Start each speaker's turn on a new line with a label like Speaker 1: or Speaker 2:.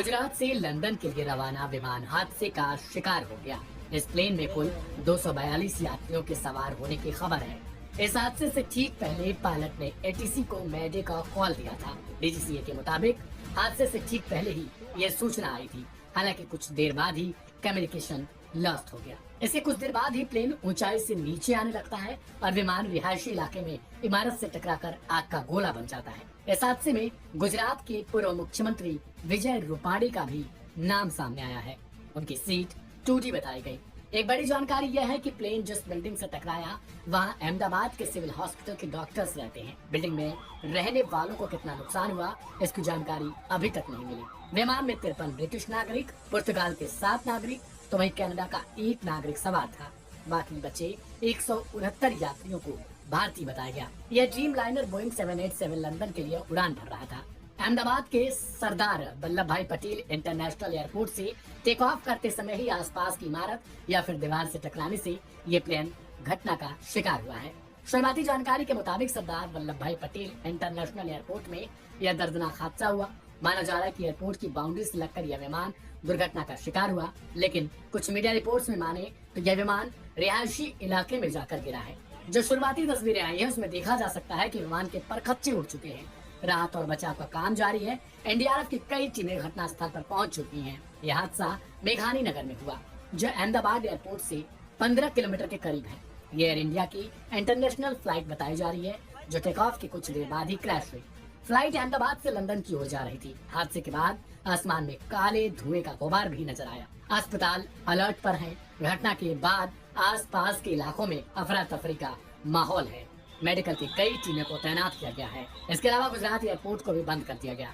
Speaker 1: गुजरात से लंदन के लिए रवाना विमान हादसे का शिकार हो गया। इस प्लेन में कुल 242 यात्रियों के सवार होने की खबर है। इस हादसे से ठीक पहले पायलट ने एटीसी को मैडे का कॉल दिया था। डीजीसीए के मुताबिक हादसे से ठीक पहले ही यह सूचना आई थी। हालांकि कुछ देर बाद ही कम्युनिकेशन लॉस्ट हो गया। इसके कुछ देर बाद ही प्लेन ऊंचाई से नीचे आने लगता है और विमान रिहायशी इलाके में इमारत से टकराकर आग का गोला बन जाता है। इस हादसे में गुजरात के पूर्व मुख्यमंत्री विजय रूपाणी का भी नाम सामने आया है। उनकी सीट टूटी बताई गई। एक बड़ी जानकारी यह है कि प्लेन जिस बिल्डिंग से टकराया वहां अहमदाबाद के सिविल हॉस्पिटल के डॉक्टर्स रहते हैं। बिल्डिंग में रहने वालों को कितना नुकसान हुआ इसकी जानकारी अभी तक नहीं मिली। विमान में 53 ब्रिटिश नागरिक, पुर्तगाल के 7 नागरिक तो वहीं कनाडा का 1 नागरिक सवार था। बाकी बचे 169 यात्रियों को भारतीय बताया गया। यह ड्रीम लाइनर बोइंग 787 लंदन के लिए उड़ान भर रहा था। अहमदाबाद के सरदार वल्लभ भाई पटेल इंटरनेशनल एयरपोर्ट से टेक ऑफ करते समय ही आसपास की इमारत या फिर दीवार से टकराने से ये प्लेन घटना का शिकार हुआ है। शुरुआती जानकारी के मुताबिक सरदार वल्लभ भाई पटेल इंटरनेशनल एयरपोर्ट में यह दर्दनाक हादसा हुआ। माना जा रहा है कि एयरपोर्ट की बाउंड्री से लगकर यह विमान दुर्घटना का शिकार हुआ, लेकिन कुछ मीडिया रिपोर्ट्स में माने तो यह विमान रिहायशी इलाके में जाकर गिरा है। जो शुरुआती तस्वीरें आई है उसमें देखा जा सकता है कि विमान के परखच्चे उड़ चुके हैं। राहत और बचाव का काम जारी है। एनडीआरएफ की कई टीमें घटनास्थल पर पहुंच चुकी हैं। यह हादसा मेघानी नगर में हुआ, जो अहमदाबाद एयरपोर्ट से 15 किलोमीटर के करीब है। ये एयर इंडिया की इंटरनेशनल फ्लाइट बताई जा रही है, जो टेक ऑफ के कुछ देर बाद ही क्रैश हुई। फ्लाइट अहमदाबाद से लंदन की ओर जा रही थी। हादसे के बाद आसमान में काले धुएं का गुबार भी नजर आया। अस्पताल अलर्ट पर है। घटना के बाद आसपास के इलाकों में अफरा तफरी का माहौल है। मेडिकल की कई टीमों को तैनात किया गया है। इसके अलावा गुजरात एयरपोर्ट को भी बंद कर दिया गया।